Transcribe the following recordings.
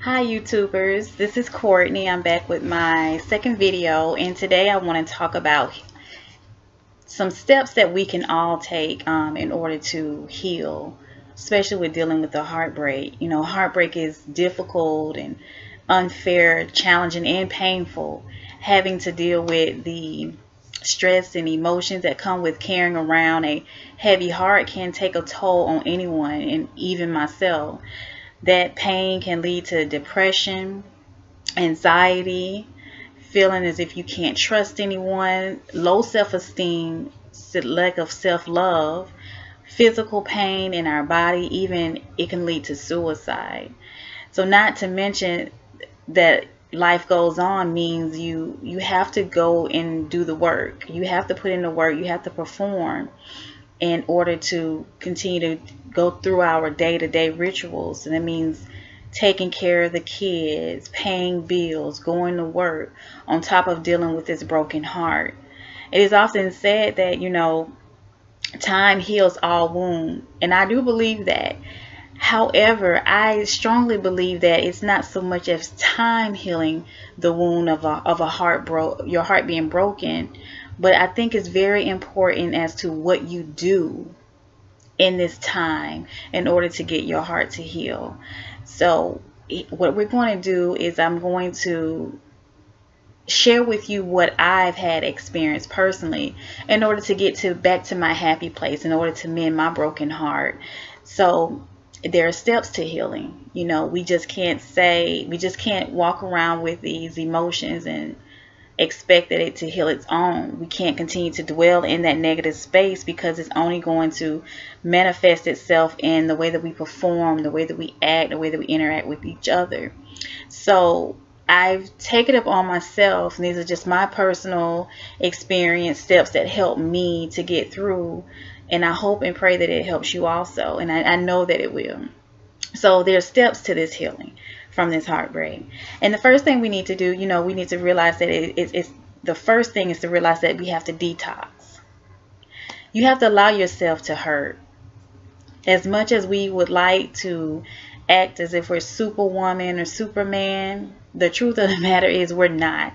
Hi YouTubers, this is Courtney. I'm back with my second video, and today I want to talk about some steps that we can all take in order to heal, especially with dealing with the heartbreak. You know, heartbreak is difficult and unfair, challenging, and painful. Having to deal with the stress and emotions that come with carrying around a heavy heart can take a toll on anyone, and even myself. That pain can lead to depression, anxiety, feeling as if you can't trust anyone, low self-esteem, lack of self-love, physical pain in our body, even it can lead to suicide. So not to mention that life goes on means you have to go and do the work. You have to put in the work. You have to perform in order to continue to go through our day-to-day rituals. And that means taking care of the kids, paying bills, going to work, on top of dealing with this broken heart. It is often said that, you know, time heals all wounds, and I do believe that. However, I strongly believe that it's not so much as time healing the wound of a your heart being broken, but I think it's very important as to what you do in this time in order to get your heart to heal. So what we're going to do is I'm going to share with you what I've had experienced personally in order to get back to my happy place, in order to mend my broken heart. So there are steps to healing. You know, we just can't walk around with these emotions and expect that it to heal its own. We can't continue to dwell in that negative space, because it's only going to manifest itself in the way that we perform, the way that we act, the way that we interact with each other. So I've taken it upon myself, and these are just my personal experience, steps that help me to get through, and I hope and pray that it helps you also, and I know that it will. So there's steps to this healing from this heartbreak. And the first thing we need to do, you know, we need to realize that the first thing is to realize that we have to detox. You have to allow yourself to hurt. As much as we would like to act as if we're Superwoman or Superman, the truth of the matter is we're not.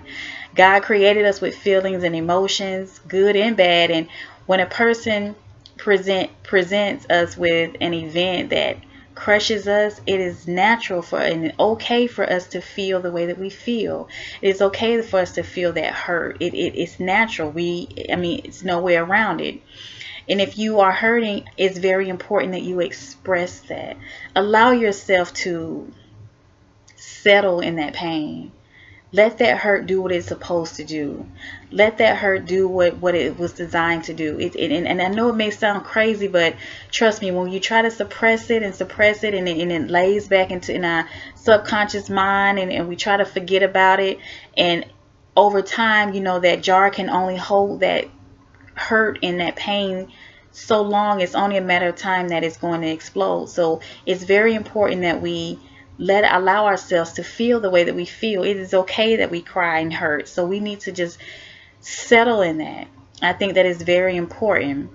God created us with feelings and emotions, good and bad, and when a person presents us with an event that crushes us, it is natural and okay for us to feel the way that we feel. It's okay for us to feel that hurt. It's natural. It's no way around it. And if you are hurting, it's very important that you express that. Allow yourself to settle in that pain. Let that hurt do what it's supposed to do. Let that hurt do what it was designed to do. And I know it may sound crazy, but trust me, when you try to suppress it, and it lays back in our subconscious mind, and we try to forget about it, and over time, you know, that jar can only hold that hurt and that pain so long. It's only a matter of time that it's going to explode. So it's very important that we allow ourselves to feel the way that we feel. It is okay that we cry and hurt. So we need to just settle in that. I think that is very important.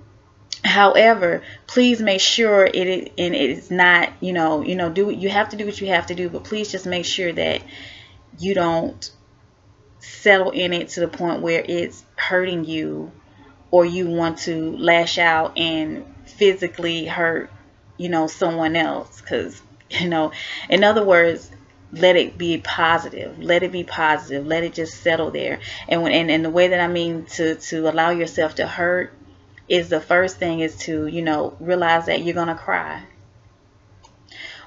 However, please make sure it is not, you have to do what you have to do, but please just make sure that you don't settle in it to the point where it's hurting you, or you want to lash out and physically hurt, someone else. Because, in other words, let it be positive. Let it be positive. Let it just settle there. And the way that I mean to allow yourself to hurt is, the first thing is to, realize that you're going to cry.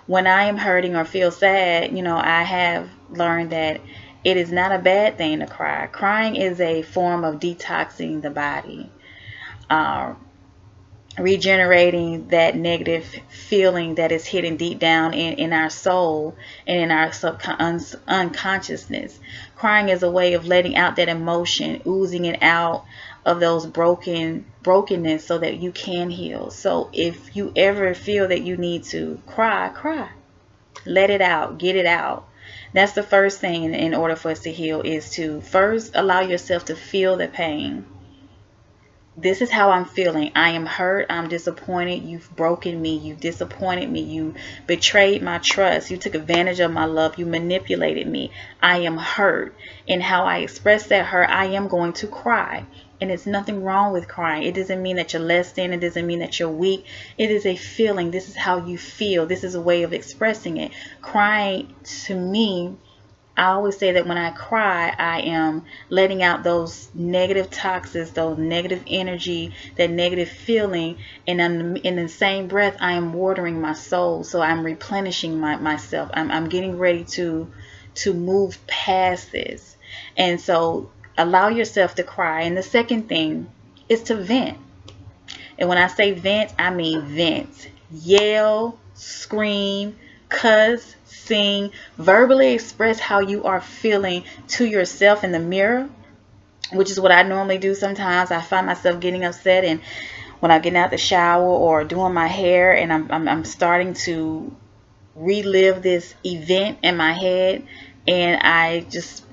When I am hurting or feel sad, I have learned that it is not a bad thing to cry. Crying is a form of detoxing the body. Regenerating that negative feeling that is hidden deep down in our soul and in our unconsciousness. Crying is a way of letting out that emotion, oozing it out of those brokenness so that you can heal. So if you ever feel that you need to cry. Let it out. Get it out. That's the first thing in order for us to heal, is to first allow yourself to feel the pain. this is how I'm feeling. I am hurt. I'm disappointed. You've broken me. You've disappointed me. You betrayed my trust. You took advantage of my love. You manipulated me. I am hurt. And how I express that hurt, I am going to cry. And it's nothing wrong with crying. It doesn't mean that you're less than. It doesn't mean that you're weak. It is a feeling. This is how you feel. This is a way of expressing it. Crying, to me, I always say that when I cry, I am letting out those negative toxins, those negative energy, that negative feeling. And in the same breath, I am watering my soul. So I'm replenishing myself. I'm getting ready to move past this. And so allow yourself to cry. And the second thing is to vent. And when I say vent, I mean vent. Yell, scream, cuss, sing, verbally express how you are feeling to yourself in the mirror, which is what I normally do sometimes. I find myself getting upset, and when I'm getting out the shower or doing my hair, and I'm starting to relive this event in my head, and I just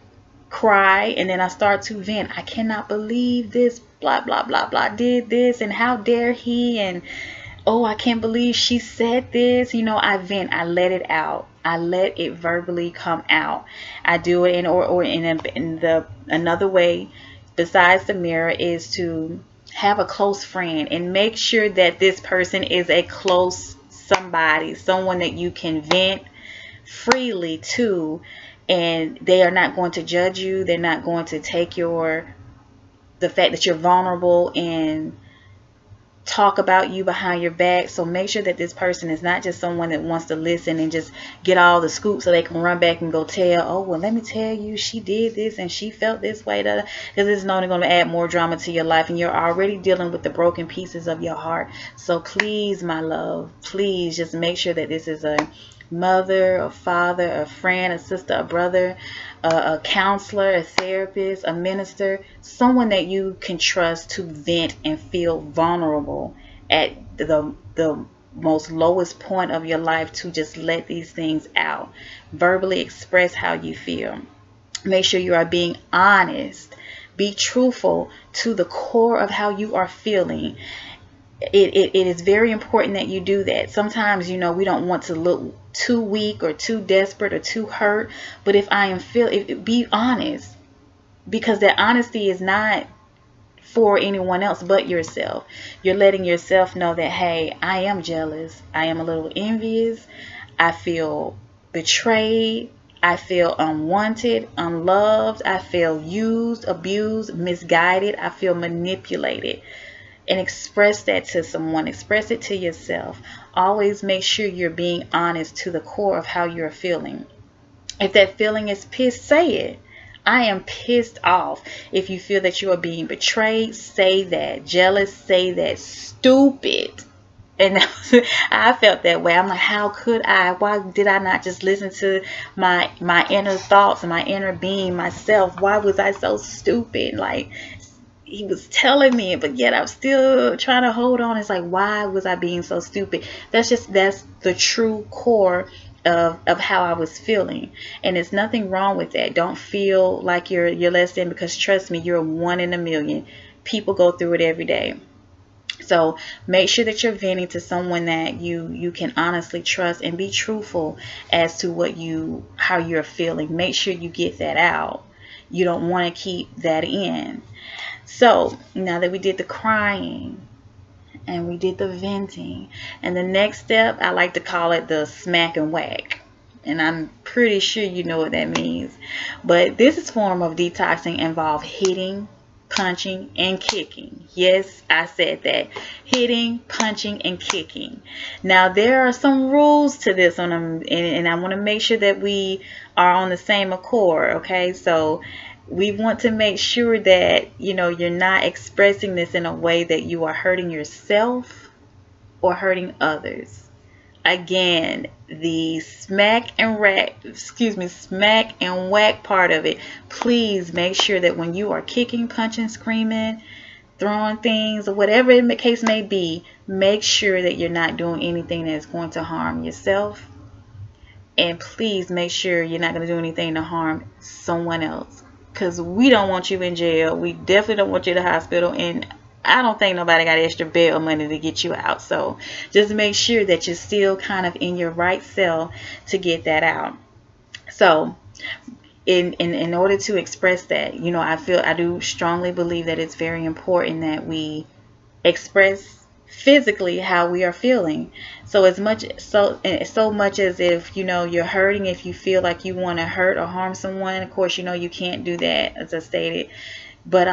cry, and then I start to vent. I cannot believe this, blah, blah, blah, blah, did this, and how dare he, and oh, I can't believe she said this. You know, I vent. I let it out. I let it verbally come out. I do it in another way besides the mirror is to have a close friend and make sure that this person is a close somebody, someone that you can vent freely to, and they are not going to judge you. They're not going to take the fact that you're vulnerable and talk about you behind your back. So make sure that this person is not just someone that wants to listen and just get all the scoop so they can run back and go tell, oh, well, let me tell you, she did this and she felt this way, because it's only going to add more drama to your life, and you're already dealing with the broken pieces of your heart. So please, my love, please just make sure that this is a mother, a father, a friend, a sister, a brother, a counselor, a therapist, a minister, someone that you can trust to vent and feel vulnerable at the most lowest point of your life, to just let these things out. Verbally express how you feel. Make sure you are being honest. Be truthful to the core of how you are feeling. It is very important that you do that. Sometimes, we don't want to look too weak or too desperate or too hurt. But if be honest, because that honesty is not for anyone else but yourself. You're letting yourself know that, hey, I am jealous. I am a little envious. I feel betrayed. I feel unwanted, unloved. I feel used, abused, misguided. I feel manipulated. And express that to someone. Express it to yourself. Always make sure you're being honest to the core of how you're feeling. If that feeling is pissed, say it. I am pissed off. If you feel that you are being betrayed, say that. Jealous, say that. Stupid. And I felt that way. I'm like, how could I? Why did I not just listen to my inner thoughts and my inner being, myself? Why was I so stupid? Like, he was telling me, but yet I'm still trying to hold on. It's like, why was I being so stupid? That's the true core of how I was feeling. And there's nothing wrong with that. Don't feel like you're less than, because trust me, you're one in a million. People go through it every day. So make sure that you're venting to someone that you can honestly trust, and be truthful as to how you're feeling. Make sure you get that out. You don't want to keep that in. So now that we did the crying and we did the venting, and the next step, I like to call it the smack and whack. And I'm pretty sure you know what that means. But this form of detoxing involves hitting, punching, and kicking. Yes, I said that. Hitting, punching, and kicking. Now, there are some rules to this on them, and I want to make sure that we are on the same accord, okay? So we want to make sure that, you're not expressing this in a way that you are hurting yourself or hurting others. Again, the smack and whack part of it. Please make sure that when you are kicking, punching, screaming, throwing things, or whatever the case may be, make sure that you're not doing anything that's going to harm yourself. And please make sure you're not going to do anything to harm someone else. Because we don't want you in jail. We definitely don't want you in the hospital. And I don't think nobody got extra bail money to get you out. So just make sure that you're still kind of in your right self to get that out. So in order to express that, you know, I do strongly believe that it's very important that we express physically how we are feeling. So as much as if, you know, you're hurting, if you feel like you want to hurt or harm someone, of course, you know, you can't do that, as I stated. But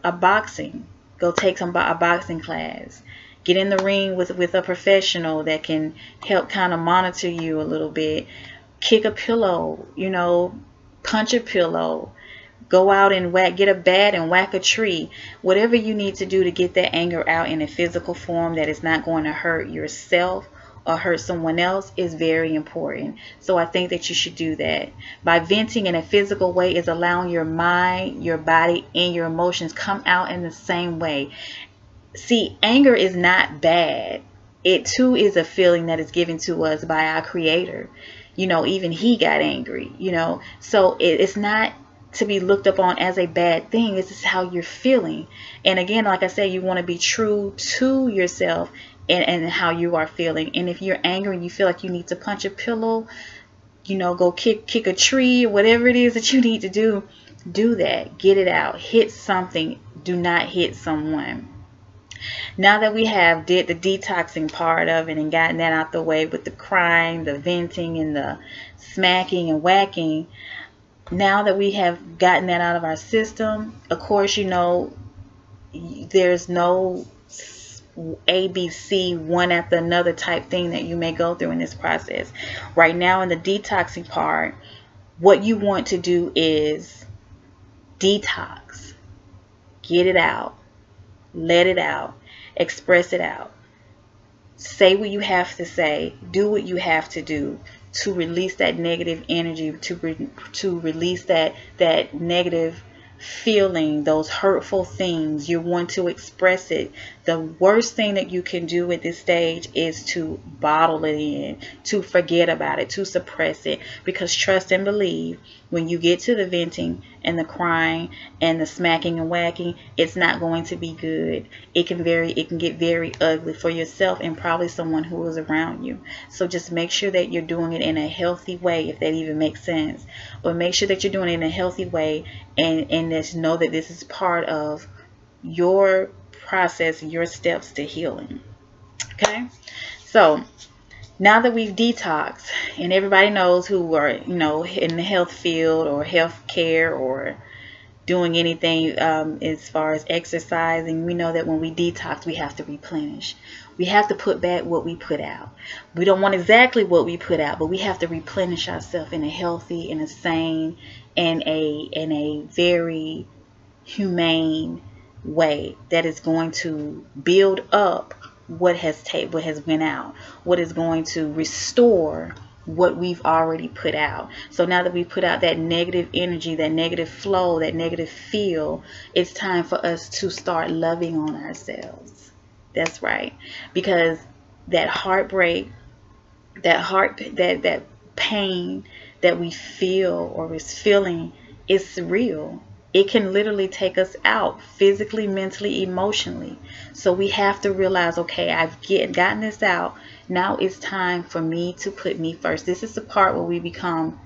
a boxing, go take a boxing class. Get in the ring with a professional that can help kind of monitor you a little bit. Kick a pillow, you know, punch a pillow. Go out and get a bat and whack a tree. Whatever you need to do to get that anger out in a physical form that is not going to hurt yourself or hurt someone else is very important. So I think that you should do that. By venting in a physical way is allowing your mind, your body, and your emotions come out in the same way. See, anger is not bad. It too is a feeling that is given to us by our Creator. You know, even He got angry, you know. So it's not to be looked upon as a bad thing. This is how you're feeling. And again, like I said, you want to be true to yourself and how you are feeling. And if you're angry and you feel like you need to punch a pillow, you know, go kick a tree, whatever it is that you need to do that. Get it out. Hit something. Do not hit someone. Now that we have did the detoxing part of it and gotten that out the way with the crying, the venting, and the smacking and whacking, now that we have gotten that out of our system, of course, you know, there's no ABC, one after another type thing that you may go through in this process. Right now in the detoxing part, what you want to do is detox. Get it out. Let it out. Express it out. Say what you have to say. Do what you have to do to release that negative energy, to release that negative feeling, those hurtful things. You want to express it. The worst thing that you can do at this stage is to bottle it in, to forget about it, to suppress it. Because trust and believe, when you get to the venting and the crying and the smacking and whacking, it's not going to be good. It can get very ugly for yourself and probably someone who is around you. So just make sure that you're doing it in a healthy way, if that even makes sense. But make sure that you're doing it in a healthy way, and just know that this is part of your process, your steps to healing. Okay, so now that we've detoxed, and everybody knows who are, you know, in the health field or health care or doing anything as far as exercising, we know that when we detox, we have to replenish. We have to put back what we put out. We don't want exactly what we put out, but we have to replenish ourselves in a healthy, in a sane, and in a very humane way that is going to build up what has went out, what is going to restore what we've already put out. So now that we put out that negative energy, that negative flow, that negative feel, it's time for us to start loving on ourselves. That's right. Because that heartbreak, that pain that we feel or is feeling is real. It can literally take us out physically, mentally, emotionally. So we have to realize, okay, I've gotten this out. Now it's time for me to put me first. This is the part where we become,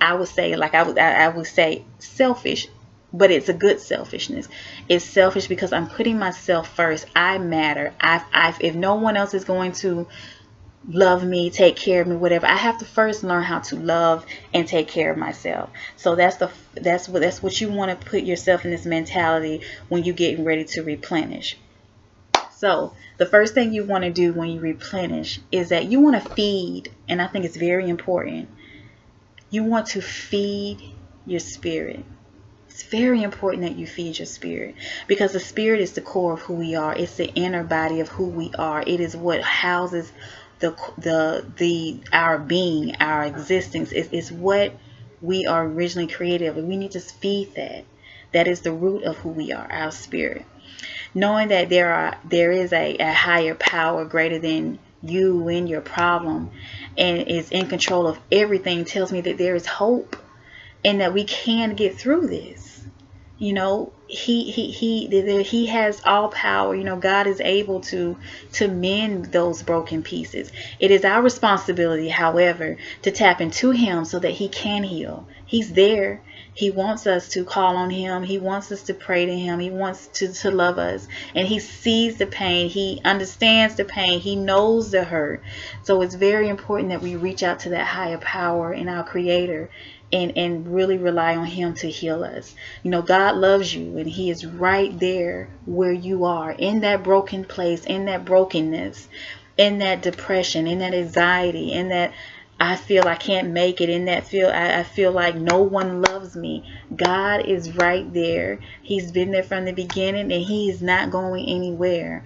I would say selfish, but it's a good selfishness. It's selfish because I'm putting myself first. I matter. If no one else is going to love me, take care of me, whatever, I have to first learn how to love and take care of myself. So that's what you want to put yourself in, this mentality when you're getting ready to replenish. So the first thing you want to do when you replenish is that you want to feed, and I think it's very important. You want to feed your spirit. It's very important that you feed your spirit, because the spirit is the core of who we are. It's the inner body of who we are. It is what houses our being, our existence. Is what we are originally created, and we need to feed that. That is the root of who we are, our spirit. Knowing that there is a higher power greater than you and your problem, and is in control of everything, tells me that there is hope and that we can get through this. You know, he has all power. You know, God is able to mend those broken pieces. It is our responsibility, however, to tap into him so that he can heal. He's there. He wants us to call on him. He wants us to pray to him. He wants to love us. And he sees the pain. He understands the pain. He knows the hurt. So it's very important that we reach out to that higher power in our Creator and really rely on him to heal us. You know, God loves you, and he is right there where you are, in that broken place, in that brokenness, in that depression, in that anxiety, in that I feel I can't make it, in that I feel like no one loves me. God is right there. He's been there from the beginning, and he is not going anywhere.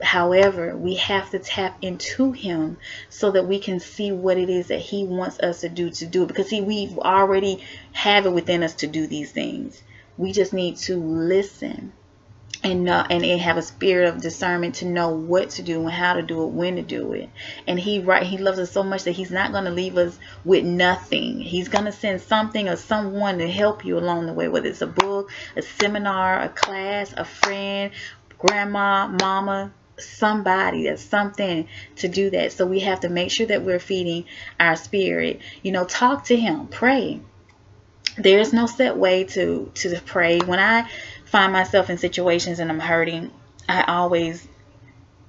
However, we have to tap into him so that we can see what it is that he wants us to do it. Because see, we already have it within us to do these things. We just need to listen and have a spirit of discernment to know what to do and how to do it, when to do it. And he loves us so much that he's not going to leave us with nothing. He's going to send something or someone to help you along the way, whether it's a book, a seminar, a class, a friend, grandma, mama, somebody. That's something to do that. So we have to make sure that we're feeding our spirit. You know, talk to him, pray. There's no set way to pray. When I find myself in situations and I'm hurting, I always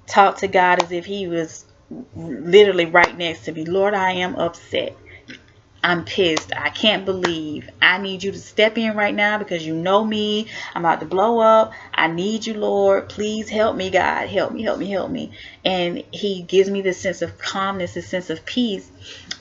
talk to God as if he was literally right next to me. Lord, I am upset. I'm pissed. I can't believe. I need you to step in right now because you know me. I'm about to blow up. I need you, Lord. Please help me, God. Help me, help me, help me. And he gives me this sense of calmness, this sense of peace.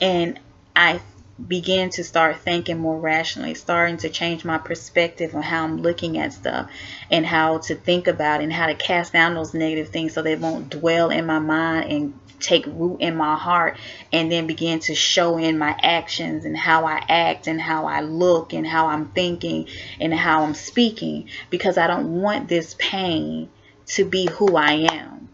And I begin to start thinking more rationally, starting to change my perspective on how I'm looking at stuff and how to think about it and how to cast down those negative things so they won't dwell in my mind and take root in my heart, and then begin to show in my actions and how I act and how I look and how I'm thinking and how I'm speaking, because I don't want this pain to be who I am.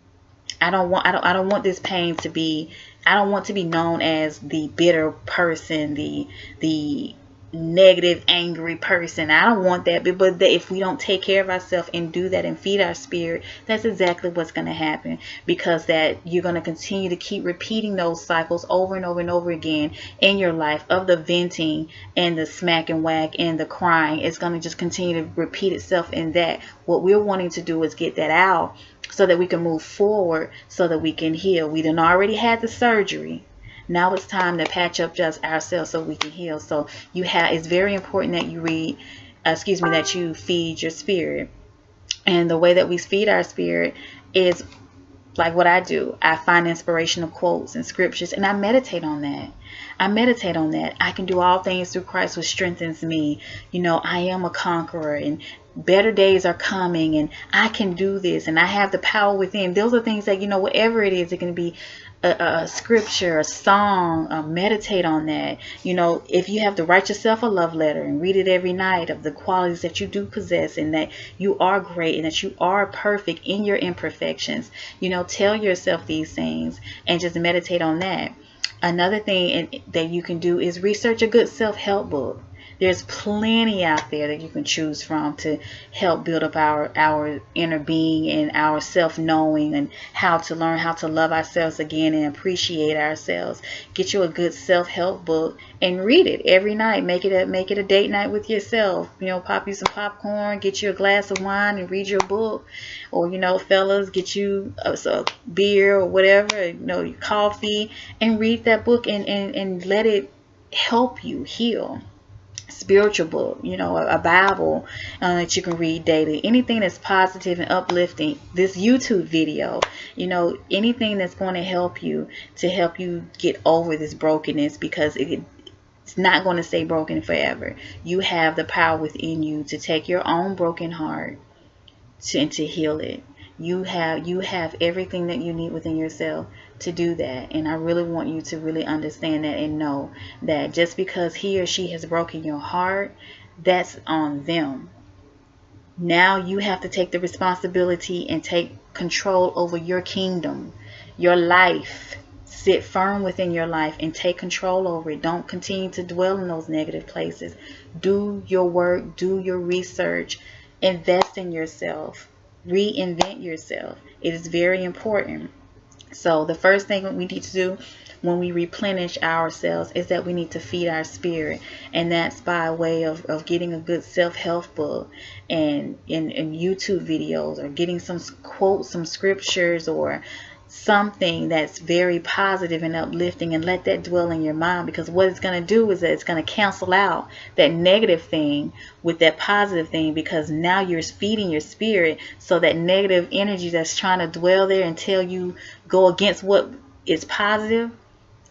I don't want this pain to be, I don't want to be known as the bitter person, the negative, angry person. I don't want that. But if we don't take care of ourselves and do that and feed our spirit, that's exactly what's going to happen. Because that you're going to continue to keep repeating those cycles over and over and over again in your life of the venting and the smack and whack and the crying. It's going to just continue to repeat itself in that. What we're wanting to do is get that out so that we can move forward, so that we can heal. We done already had the surgery. Now it's time to patch up just ourselves so we can heal. So it's very important that you that you feed your spirit. And the way that we feed our spirit is like what I do. I find inspirational quotes and scriptures and I meditate on that. I can do all things through Christ, which strengthens me. You know, I am a conqueror and better days are coming and I can do this and I have the power within. Those are things that, you know, whatever it is, it can be a scripture, a song, meditate on that. You know, if you have to write yourself a love letter and read it every night of the qualities that you do possess and that you are great and that you are perfect in your imperfections, you know, tell yourself these things and just meditate on that. Another thing that you can do is research a good self-help book. There's plenty out there that you can choose from to help build up our inner being and our self-knowing and how to learn how to love ourselves again and appreciate ourselves. Get you a good self-help book and read it every night. Make it a date night with yourself. You know, pop you some popcorn, get you a glass of wine and read your book. Or, you know, fellas, get you a beer or whatever, you know, your coffee, and read that book and let it help you heal. Spiritual book, you know, a Bible that you can read daily, anything that's positive and uplifting. This YouTube video, you know, anything that's going to help you get over this brokenness, because it's not going to stay broken forever. You have the power within you to take your own broken heart and to heal it. You have everything that you need within yourself to do that. And I really want you to really understand that and know that just because he or she has broken your heart, that's on them. Now you have to take the responsibility and take control over your kingdom, your life, sit firm within your life and take control over it. Don't continue to dwell in those negative places. Do your work, do your research, invest in yourself, reinvent yourself. It is very important. So the first thing we need to do when we replenish ourselves is that we need to feed our spirit, and that's by way of getting a good self-help book and YouTube videos, or getting some quotes, some scriptures, or something that's very positive and uplifting, and let that dwell in your mind, because what it's going to do is that it's going to cancel out that negative thing with that positive thing, because now you're feeding your spirit, so that negative energy that's trying to dwell there and tell you go against what is positive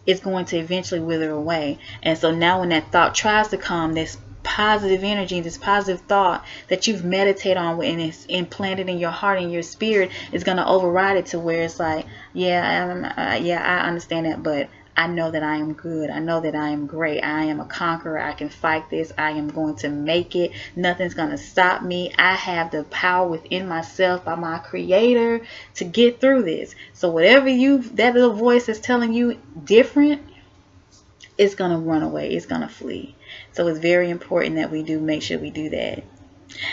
is going to eventually wither away. And so now when that thought tries to come, this positive energy, this positive thought that you've meditated on and it's implanted in your heart and your spirit, is going to override it to where it's like, yeah, I understand that, but I know that I am good. I know that I am great. I am a conqueror. I can fight this. I am going to make it. Nothing's going to stop me. I have the power within myself by my creator to get through this. So whatever that little voice is telling you different, it's going to run away. It's going to flee. So it's very important that we do make sure we do that.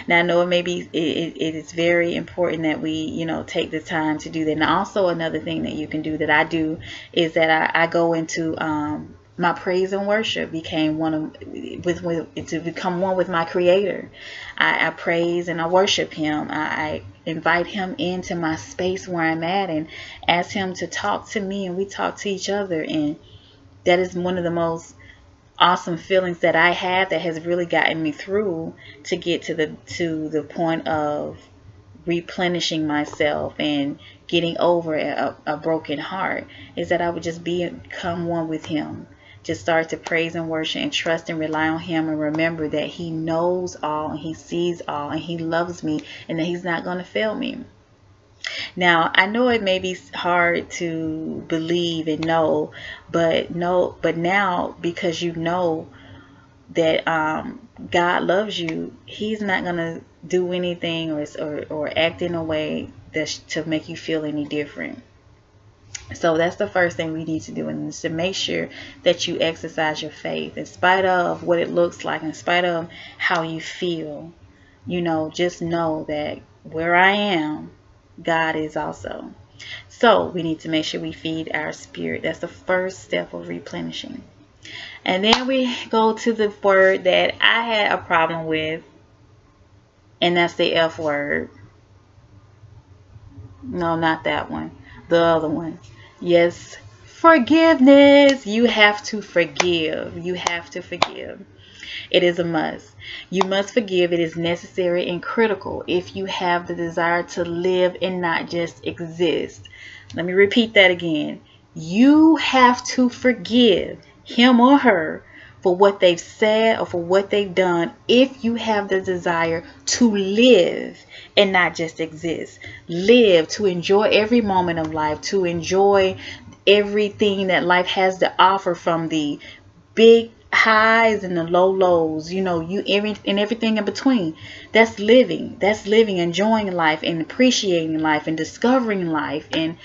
Now, I know it is very important that we, take the time to do that. And also another thing that you can do that I do is that I go into my praise and worship, to become one with my creator. I praise and I worship him. I invite him into my space where I'm at and ask him to talk to me, and we talk to each other. And that is one of the most awesome feelings that I have, that has really gotten me through to get to the point of replenishing myself and getting over a broken heart, is that I would just become one with him. Just start to praise and worship and trust and rely on him, and remember that he knows all and he sees all and he loves me, and that he's not going to fail me. Now, I know it may be hard to believe and know, but now, because you know that God loves you, he's not going to do anything or act in a way that's to make you feel any different. So that's the first thing we need to do, and to make sure that you exercise your faith in spite of what it looks like, in spite of how you feel. Just know that where I am, God is also. So we need to make sure we feed our spirit. That's the first step of replenishing. And then we go to the word that I had a problem with, and that's the F word. No, not that one. The other one. Yes, forgiveness. You have to forgive. You have to forgive. It is a must. You must forgive. It is necessary and critical if you have the desire to live and not just exist. Let me repeat that again. You have to forgive him or her for what they've said or for what they've done if you have the desire to live and not just exist. Live to enjoy every moment of life, to enjoy everything that life has to offer, from the big highs and the low lows, and everything in between. That's living. That's living, enjoying life and appreciating life and discovering life and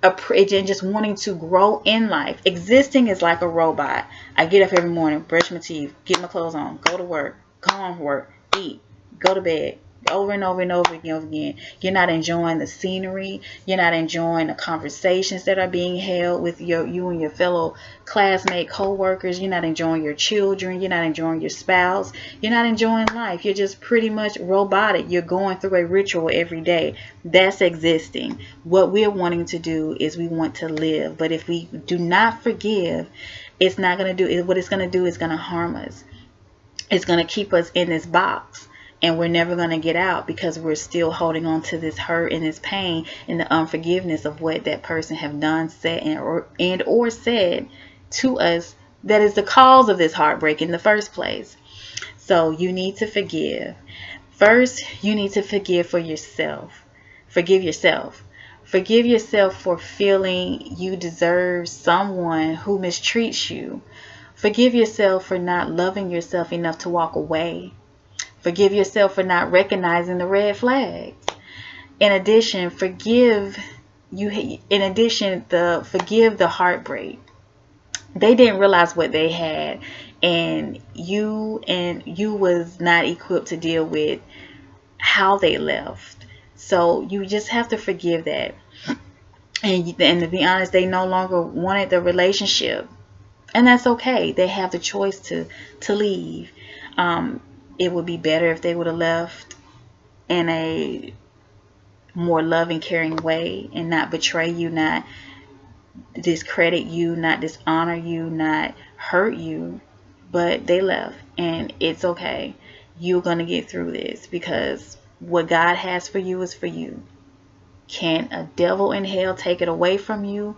just wanting to grow in life. Existing is like a robot. I get up every morning, brush my teeth, get my clothes on, go to work, come home from work, eat, go to bed, over and over and over again. You're not enjoying the scenery. You're not enjoying the conversations that are being held with you and your fellow classmate, co-workers. You're not enjoying your children. You're not enjoying your spouse. You're not enjoying life. You're just pretty much robotic. You're going through a ritual every day. That's existing. What we're wanting to do is we want to live. But if we do not forgive, it's not going to do what it's going to do is going to harm us. It's going to keep us in this box. And we're never going to get out, because we're still holding on to this hurt and this pain and the unforgiveness of what that person have done, said, and or said to us, that is the cause of this heartbreak in the first place. So you need to forgive. First, you need to forgive for yourself. Forgive yourself. Forgive yourself for feeling you deserve someone who mistreats you. Forgive yourself for not loving yourself enough to walk away. Forgive yourself for not recognizing the red flags. In addition, forgive in addition, forgive the heartbreak. They didn't realize what they had, and you was not equipped to deal with how they left. So you just have to forgive that. And to be honest, they no longer wanted the relationship, and that's okay. They have the choice to leave. It would be better if they would have left in a more loving, caring way, and not betray you, not discredit you, not dishonor you, not hurt you. But they left, and it's okay. You're going to get through this, because what God has for you is for you. Can a devil in hell take it away from you?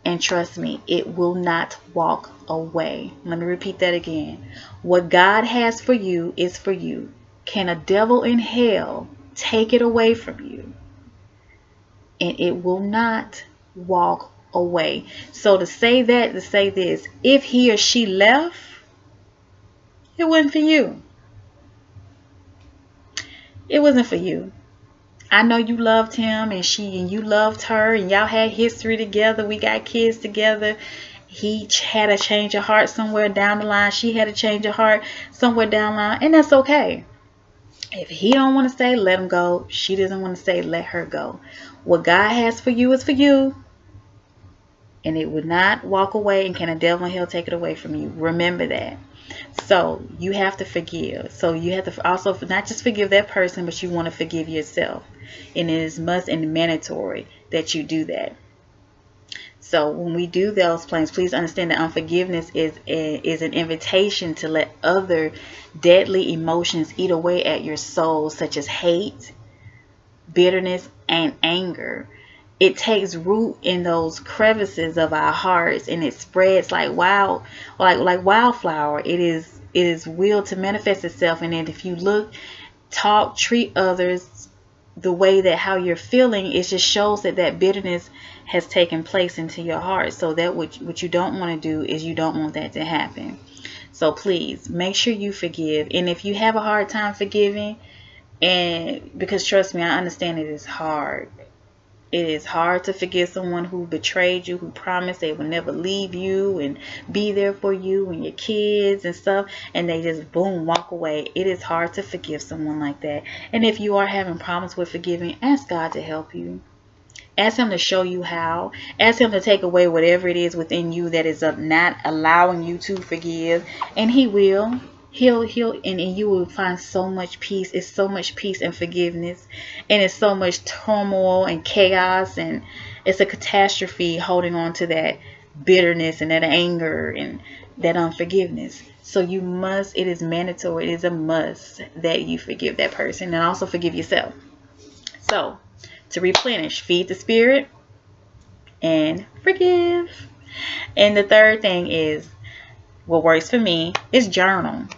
And trust me, it will not walk away. Let me repeat that again. What God has for you is for you. Can a devil in hell take it away from you? And it will not walk away. So to say this, if he or she left, it wasn't for you. It wasn't for you. I know you loved him, and you loved her, and y'all had history together. We got kids together. He had a change of heart somewhere down the line. She had a change of heart somewhere down the line, and that's okay. If he don't want to stay, let him go. She doesn't want to stay, let her go. What God has for you is for you, and it would not walk away. And can a devil in hell take it away from you? Remember that. So you have to forgive. So you have to also not just forgive that person, but you want to forgive yourself. And it is must and mandatory that you do that. So when we do those plans, please understand that unforgiveness is an invitation to let other deadly emotions eat away at your soul, such as hate, bitterness, and anger. It takes root in those crevices of our hearts, and it spreads like wildflower. It is willed to manifest itself. And then if you look, talk, treat others the way that how you're feeling, it just shows that bitterness has taken place into your heart. So that what you don't want to do is you don't want that to happen. So please make sure you forgive. And if you have a hard time forgiving, and because trust me, I understand it is hard. It is hard to forgive someone who betrayed you, who promised they would never leave you and be there for you and your kids and stuff, and they just boom, walk away. It is hard to forgive someone like that. And if you are having problems with forgiving, ask God to help you. Ask him to show you how. Ask him to take away whatever it is within you that is not allowing you to forgive, and he will. He'll and you will find so much peace. It's so much peace and forgiveness, and it's so much turmoil and chaos, and it's a catastrophe holding on to that bitterness and that anger and that unforgiveness. So you must, it is mandatory, it is a must that you forgive that person, and also forgive yourself. So to replenish, feed the spirit and forgive. And the third thing is, what works for me is journal.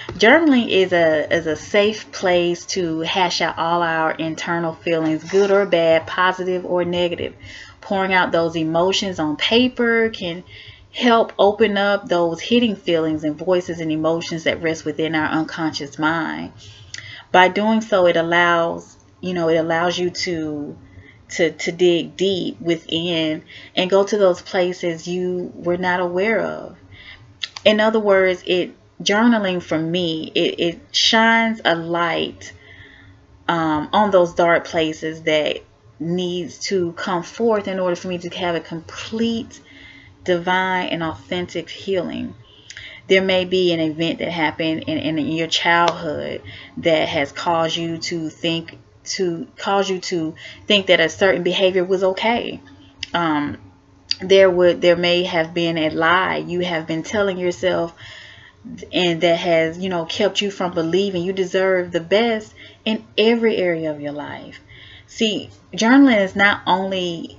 Journaling is a safe place to hash out all our internal feelings, good or bad, positive or negative. Pouring out those emotions on paper can help open up those hidden feelings and voices and emotions that rest within our unconscious mind. By doing so, it allows you to dig deep within and go to those places you were not aware of. In other words, journaling for me, it shines a light on those dark places that needs to come forth in order for me to have a complete, divine, and authentic healing. There may be an event that happened in your childhood that has caused you to think that a certain behavior was okay. There may have been a lie you have been telling yourself, and that has kept you from believing you deserve the best in every area of your life. See, journaling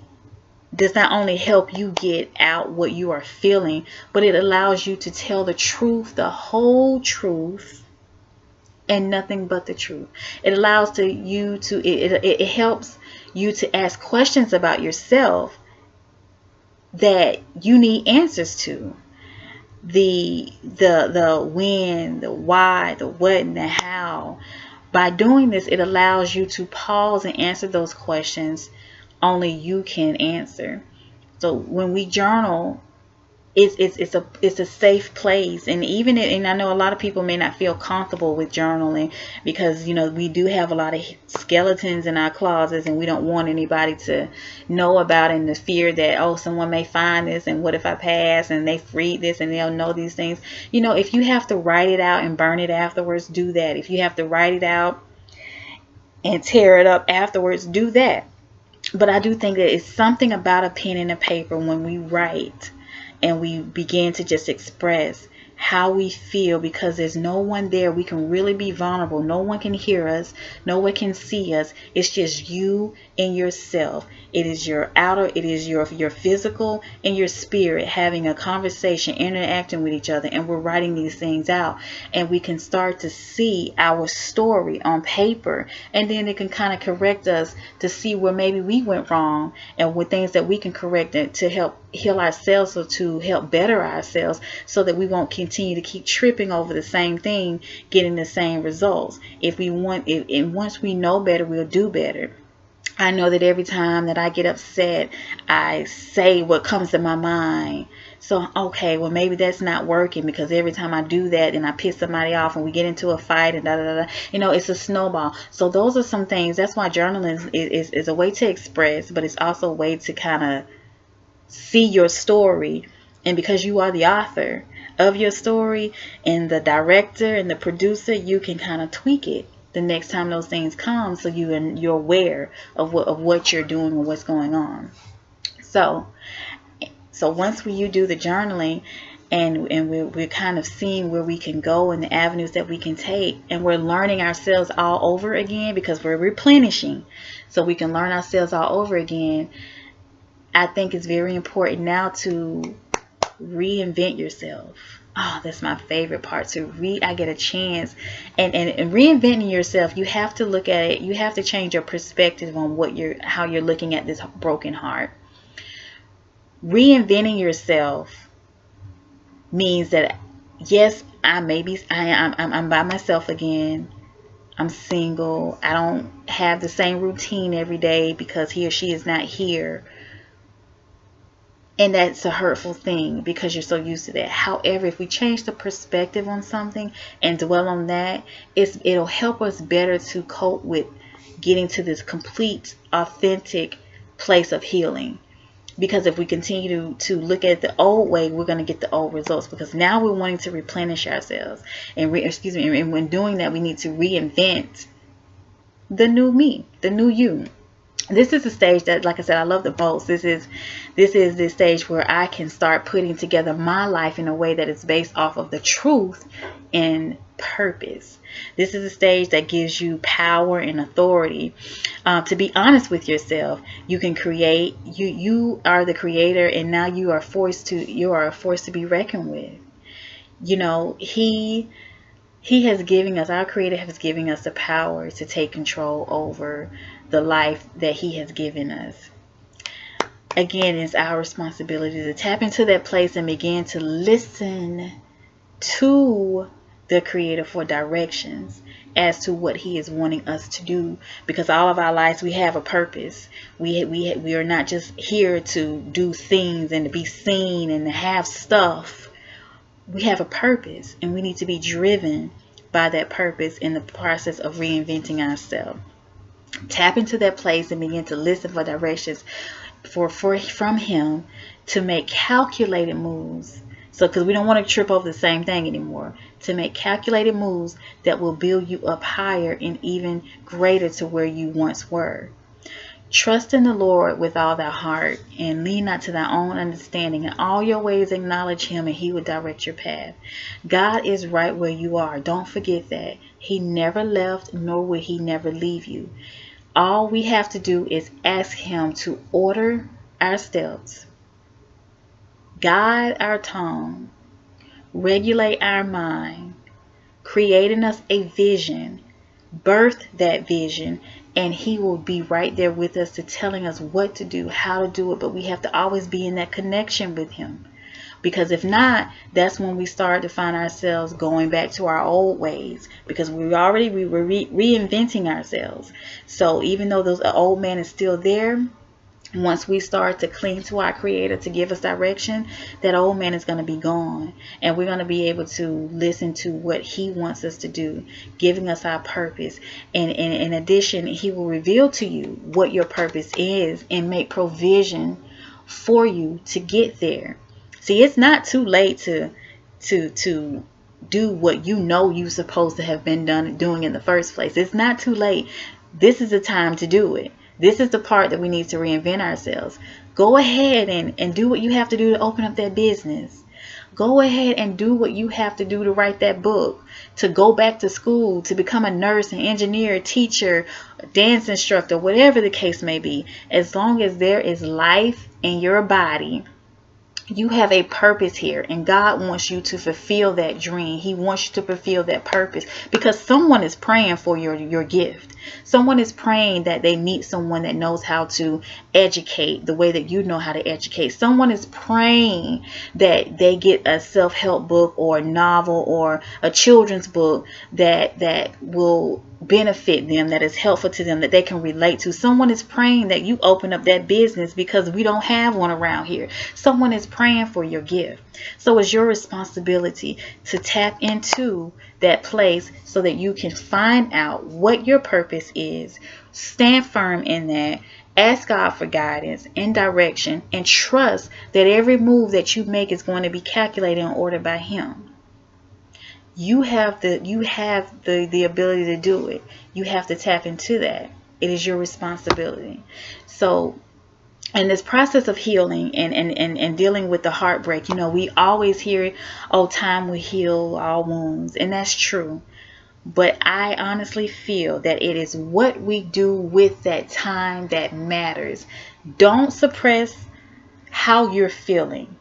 does not only help you get out what you are feeling, but it allows you to tell the truth, the whole truth, and nothing but the truth. It allows it helps you to ask questions about yourself that you need answers to. The when, the why, the what, and the how. By doing this, it allows you to pause and answer those questions only you can answer. So when we journal, it's a safe place. And and I know a lot of people may not feel comfortable with journaling because, you know, we do have a lot of skeletons in our closets, and we don't want anybody to know about it, and the fear that, oh, someone may find this, and what if I pass and they read this and they'll know these things. You know, if you have to write it out and burn it afterwards, do that. If you have to write it out and tear it up afterwards, do that. But I do think that it's something about a pen and a paper when we write and we begin to just express how we feel, because there's no one there. We can really be vulnerable. No one can hear us. No one can see us. It's just you and yourself. It is your outer, it is your physical and your spirit having a conversation, interacting with each other, and we're writing these things out, and we can start to see our story on paper, and then it can kind of correct us to see where maybe we went wrong, and with things that we can correct it to help heal ourselves, or to help better ourselves, so that we won't continue to keep tripping over the same thing, getting the same results. If we want it, and once we know better, we'll do better. I know that every time that I get upset, I say what comes to my mind. So, okay, well, maybe that's not working, because every time I do that and I piss somebody off and we get into a fight and da da da, you know, it's a snowball. So those are some things. That's why journaling is a way to express, but it's also a way to kind of see your story. And because you are the author of your story and the director and the producer, you can kind of tweak it the next time those things come, so you're aware of what you're doing and what's going on. So once you do the journaling, and we're kind of seeing where we can go and the avenues that we can take, and we're learning ourselves all over again, because we're replenishing, so we can learn ourselves all over again. I think it's very important now to reinvent yourself. Oh, that's my favorite part, to I get a chance. And reinventing yourself, you have to look at it. You have to change your perspective on how you're looking at this broken heart. Reinventing yourself means that, yes, I'm by myself again. I'm single. I don't have the same routine every day because he or she is not here. And that's a hurtful thing because you're so used to that. However, if we change the perspective on something and dwell on that, it'll help us better to cope with getting to this complete, authentic place of healing. Because if we continue to look at it the old way, we're going to get the old results, because now we're wanting to replenish ourselves. And when doing that, we need to reinvent the new me, the new you. This is the stage that, like I said, I love the most. This is the stage where I can start putting together my life in a way that is based off of the truth and purpose. This is a stage that gives you power and authority to be honest with yourself. You can create. You are the creator, and now you are a force to be reckoned with. You know, He has given us, our Creator has given us the power to take control over the life that He has given us. Again, it's our responsibility to tap into that place and begin to listen to the Creator for directions as to what He is wanting us to do. Because all of our lives, we have a purpose. We are not just here to do things and to be seen and to have stuff. We have a purpose, and we need to be driven by that purpose in the process of reinventing ourselves. Tap into that place and begin to listen for directions from Him to make calculated moves. So, because we don't want to trip over the same thing anymore. To make calculated moves that will build you up higher and even greater to where you once were. Trust in the Lord with all thy heart, and lean not to thy own understanding. In all your ways acknowledge Him, and He will direct your path. God is right where you are. Don't forget that. He never left, nor will He never leave you. All we have to do is ask Him to order our steps, guide our tongue, regulate our mind, create in us a vision, birth that vision, and He will be right there with us to telling us what to do, how to do it. But we have to always be in that connection with Him. Because if not, that's when we start to find ourselves going back to our old ways. Because we were reinventing ourselves. So even though the old man is still there, Once we start to cling to our Creator to give us direction, that old man is going to be gone. And we're going to be able to listen to what He wants us to do, giving us our purpose. And in addition, He will reveal to you what your purpose is and make provision for you to get there. See, it's not too late to do what you know you're supposed to have been doing in the first place. It's not too late. This is the time to do it. This is the part that we need to reinvent ourselves. Go ahead and do what you have to do to open up that business. Go ahead and do what you have to do to write that book, to go back to school, to become a nurse, an engineer, teacher, a dance instructor, whatever the case may be. As long as there is life in your body, you have a purpose here, and God wants you to fulfill that dream. He wants you to fulfill that purpose, because someone is praying for your gift. Someone is praying that they meet someone that knows how to educate the way that you know how to educate. Someone is praying that they get a self-help book or a novel or a children's book that will benefit them, that is helpful to them, that they can relate to. Someone is praying that you open up that business because we don't have one around here. Someone is praying for your gift. So it's your responsibility to tap into that place so that you can find out what your purpose is. Stand firm in that. Ask God for guidance and direction, and trust that every move that you make is going to be calculated and ordered by Him. You have the ability to do it. You have to tap into that. It is your responsibility. So in this process of healing and dealing with the heartbreak, we always hear, oh, time will heal all wounds. And that's true. But I honestly feel that it is what we do with that time that matters. Don't suppress how you're feeling.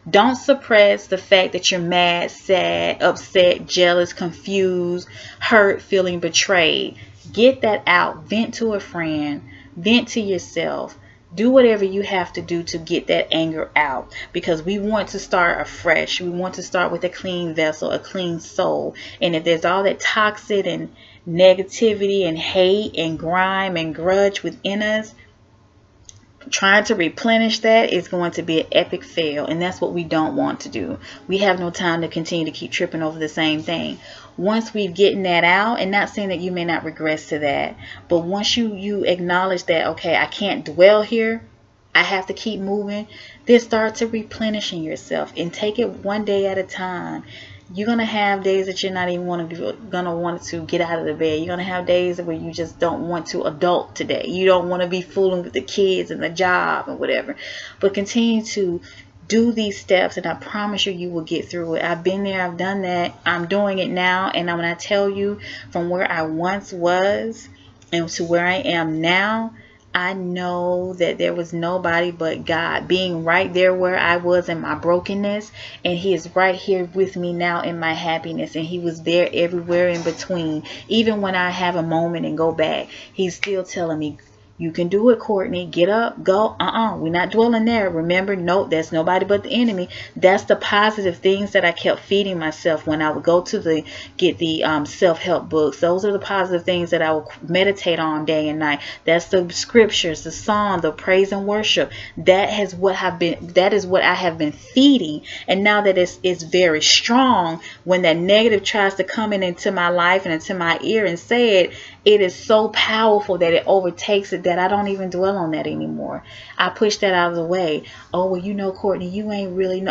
Don't suppress the fact that you're mad, sad, upset, jealous, confused, hurt, feeling betrayed. Get that out. Vent to a friend. Vent to yourself. Do whatever you have to do to get that anger out, because we want to start afresh. We want to start with a clean vessel, a clean soul. And if there's all that toxic and negativity and hate and grime and grudge within us, trying to replenish that is going to be an epic fail, and that's what we don't want to do. We have no time to continue to keep tripping over the same thing. Once we've gotten that out, and not saying that you may not regress to that, but once you acknowledge that, okay, I can't dwell here, I have to keep moving, then start to replenishing yourself and take it one day at a time. You're going to have days that you're not even going to want to get out of the bed. You're going to have days where you just don't want to adult today. You don't want to be fooling with the kids and the job and whatever. But continue to do these steps, and I promise you, you will get through it. I've been there. I've done that. I'm doing it now. And when I tell you, from where I once was and to where I am now, I know that there was nobody but God, being right there where I was in my brokenness, and He is right here with me now in my happiness, and He was there everywhere in between. Even when I have a moment and go back, He's still telling me, you can do it, Courtney. Get up, go. We're not dwelling there. Remember, no, that's nobody but the enemy. That's the positive things that I kept feeding myself when I would go to get the self-help books. Those are the positive things that I would meditate on day and night. That's the scriptures, the song, the praise and worship. That is what I have been feeding. And now that it's very strong, when that negative tries to come into my life and into my ear and say it, it is so powerful that it overtakes it, that I don't even dwell on that anymore. I push that out of the way. Oh, well, Courtney, you ain't really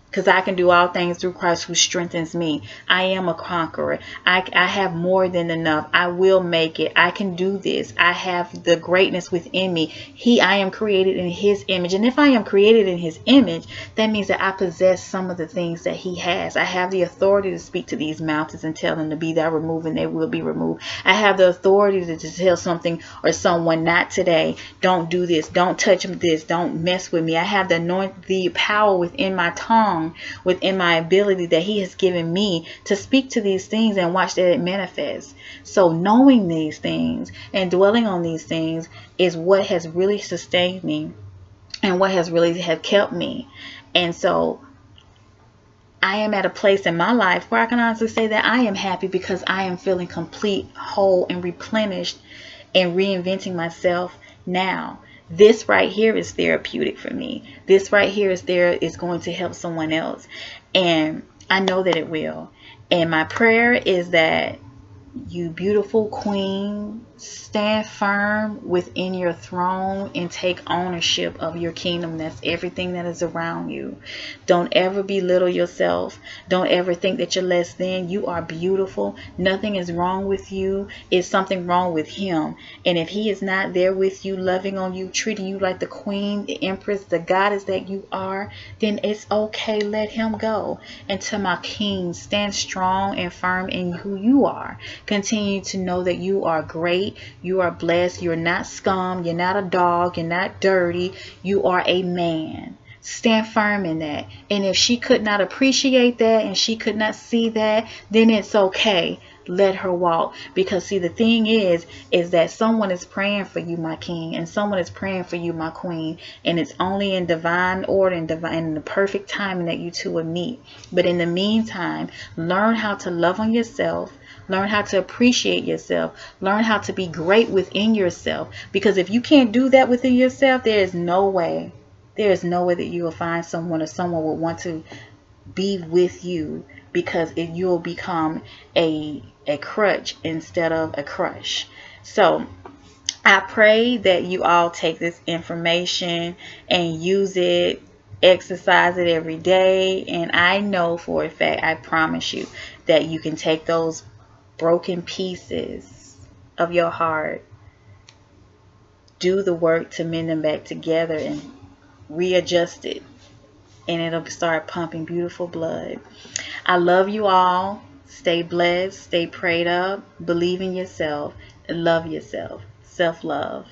because I can do all things through Christ who strengthens me. I am a conqueror. I have more than enough. I will make it. I can do this. I have the greatness within me. I am created in His image. And if I am created in His image, that means that I possess some of the things that He has. I have the authority to speak to these mountains and tell them to be thou removed, and they will be removed. I have the authority to tell something or someone, not today. Don't do this. Don't touch this. Don't mess with me. I have the power within my tongue, within my ability that He has given me to speak to these things and watch that it manifests. So knowing these things and dwelling on these things is what has really sustained me and what has really have kept me. And so I am at a place in my life where I can honestly say that I am happy, because I am feeling complete, whole, and replenished, and reinventing myself now. This right here is therapeutic for me. This right here is going to help someone else. And I know that it will. And my prayer is that you beautiful queen, stand firm within your throne and take ownership of your kingdom. That's everything that is around you. Don't ever belittle yourself. Don't ever think that you're less than. You are beautiful. Nothing is wrong with you. It's something wrong with him. And if he is not there with you, loving on you, treating you like the queen, the empress, the goddess that you are, then it's okay. Let him go. And to my king, stand strong and firm in who you are. Continue to know that you are great. You are blessed. You're not scum. You're not a dog. You're not dirty. You are a man. Stand firm in that. And if she could not appreciate that and she could not see that, then it's okay. Let her walk. Because see, the thing is that someone is praying for you, my king, and someone is praying for you, my queen, and it's only in divine order and in the perfect timing that you two will meet. But in the meantime, learn how to love on yourself. Learn how to appreciate yourself. Learn how to be great within yourself. Because if you can't do that within yourself, there is no way that you will find someone or someone will want to be with you, because you'll become a crutch instead of a crush. So I pray that you all take this information and use it, exercise it every day. And I know for a fact, I promise you, that you can take those broken pieces of your heart, do the work to mend them back together and readjust it, and it'll start pumping beautiful blood. I love you all. Stay blessed, stay prayed up, believe in yourself, and love yourself. Self-love.